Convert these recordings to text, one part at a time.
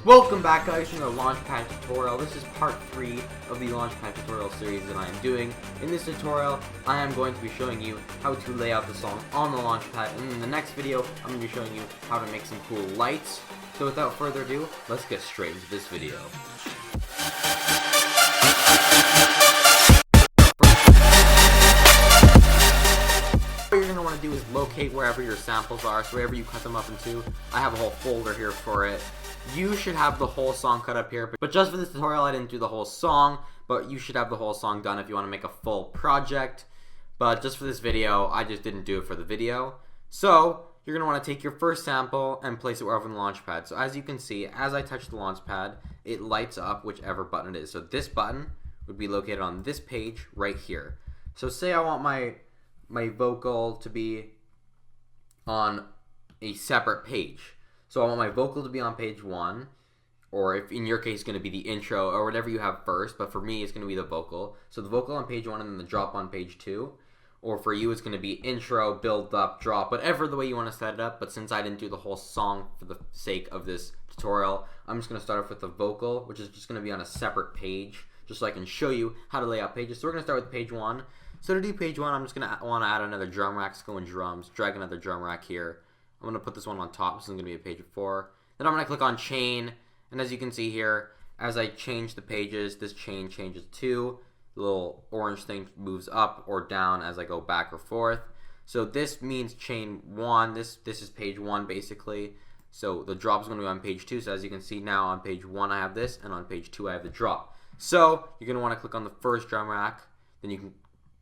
Welcome back, guys, to the Launchpad tutorial. This is part 3 of the Launchpad tutorial series that I am doing. In this tutorial, I am going to be showing you how to lay out the song on the Launchpad, and in the next video, I'm going to be showing you how to make some cool lights. So without further ado, let's get straight into this video. What you're going to want to do is locate wherever your samples are, so wherever you cut them up into. I have a whole folder here for it. You should have the whole song cut up here, but just for this tutorial I didn't do the whole song, but you should have the whole song done if you want to make a full project. But just for this video, I just didn't do it for the video. So you're going to want to take your first sample and place it wherever in the Launchpad. So as you can see, as I touch the Launchpad, it lights up whichever button it is. So this button would be located on this page right here. So say I want my vocal to be on a separate page. So I want my vocal to be on page 1, or if in your case it's going to be the intro or whatever you have first, but for me it's going to be the vocal. So the vocal on page 1 and then the drop on page 2. Or for you it's going to be intro, build up, drop, whatever the way you want to set it up. But since I didn't do the whole song for the sake of this tutorial, I'm just going to start off with the vocal, which is just going to be on a separate page, just so I can show you how to lay out pages. So we're going to start with page 1. So to do page 1, I'm just going to want to add another drum rack. Let's go in drums, drag another drum rack here. I'm going to put this one on top. This is going to be a page of 4. Then I'm going to click on chain. And as you can see here, as I change the pages, this chain changes too. The little orange thing moves up or down as I go back or forth. So this means chain 1. This is page 1 basically. So the drop is going to be on page 2. So as you can see now on page 1 I have this, and on page 2 I have the drop. So you're going to want to click on the first drum rack. Then you can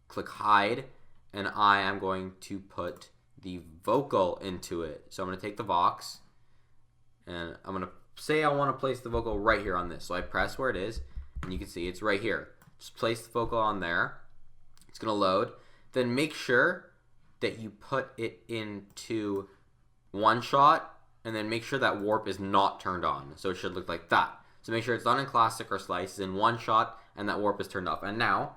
click hide. And I am going to put the vocal into it. So I'm going to take the Vox and I'm going to say I want to place the vocal right here on this. So I press where it is and you can see it's right here. Just place the vocal on there. It's going to load. Then make sure that you put it into one shot and then make sure that warp is not turned on. So it should look like that. So make sure it's not in classic or slice, it's in one shot and that warp is turned off. And now,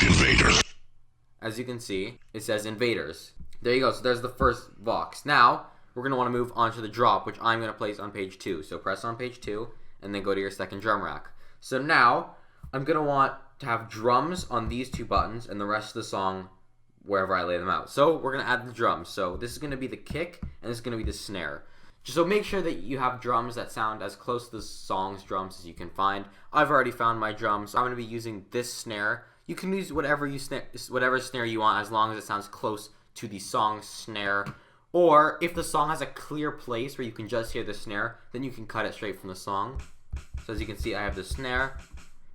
as you can see, it says invaders. There you go, so there's the first Vox. Now, we're going to want to move on to the drop, which I'm going to place on page 2. So press on page 2, and then go to your second drum rack. So now, I'm going to want to have drums on these 2 buttons, and the rest of the song wherever I lay them out. So we're going to add the drums. So this is going to be the kick, and this is going to be the snare. So make sure that you have drums that sound as close to the song's drums as you can find. I've already found my drums, so I'm going to be using this snare. You can use whatever snare you want as long as it sounds close to the song's snare, or if the song has a clear place where you can just hear the snare, then you can cut it straight from the song. So as you can see, I have the snare.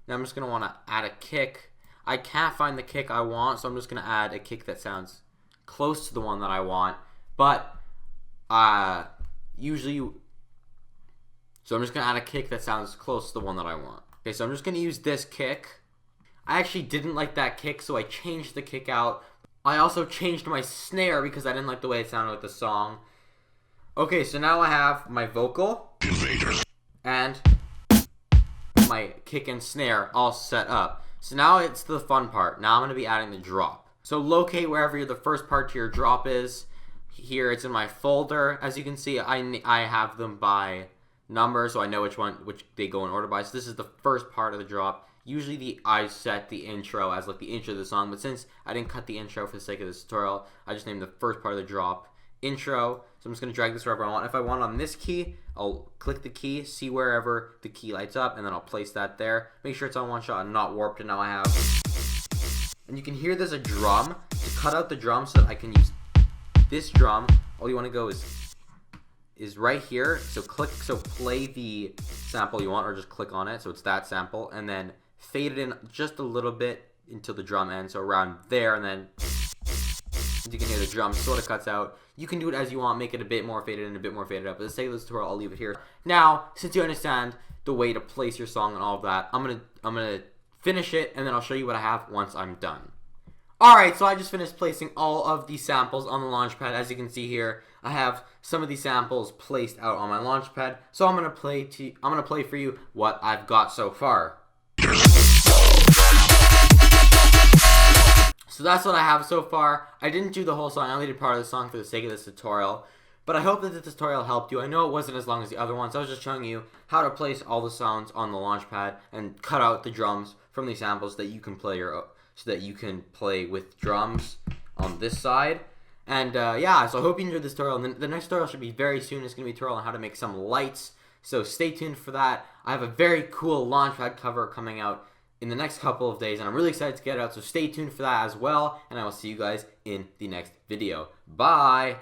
Now I'm just going to want to add a kick. I can't find the kick I want, so I'm just going to add a kick that sounds close to the one that I want, but usually so I'm just going to add a kick that sounds close to the one that I want. Okay, so I'm just going to use this kick. I actually didn't like that kick, so I changed the kick out. I also changed my snare because I didn't like the way it sounded with the song. Okay, so now I have my vocal and my kick and snare all set up. So now it's the fun part. Now I'm going to be adding the drop. So locate wherever the first part to your drop is. Here it's in my folder. As you can see, I have them by number, so I know which they go in order by. So this is the first part of the drop. Usually I set the intro as like the intro of the song, but since I didn't cut the intro for the sake of this tutorial, I just named the first part of the drop intro. So I'm just going to drag this wherever I want. If I want on this key, I'll click the key, see wherever the key lights up, and then I'll place that there. Make sure it's on one shot and not warped, and now I have. And you can hear there's a drum. To cut out the drum so that I can use this drum, all you want to go is right here. So play the sample you want, or just click on it. So it's that sample, and then fade it in just a little bit until the drum ends, so around there, and then you can hear the drum sort of cuts out. You can do it as you want, make it a bit more faded in, a bit more faded up. For the sake of this tutorial, I'll leave it here. Now, since you understand the way to place your song and all of that, I'm gonna finish it, and then I'll show you what I have once I'm done. Alright, so I just finished placing all of the samples on the Launchpad. As you can see here, I have some of these samples placed out on my Launchpad. So I'm gonna play for you what I've got so far. So that's what I have so far. I didn't do the whole song, I only did part of the song for the sake of this tutorial. But I hope that this tutorial helped you. I know it wasn't as long as the other ones. I was just showing you how to place all the sounds on the Launchpad and cut out the drums from these samples so that you can play with drums on this side. And yeah, so I hope you enjoyed this tutorial. And the next tutorial should be very soon. It's going to be a tutorial on how to make some lights. So stay tuned for that. I have a very cool Launchpad cover coming out in the next couple of days, and I'm really excited to get it out. So stay tuned for that as well. And I will see you guys in the next video. Bye!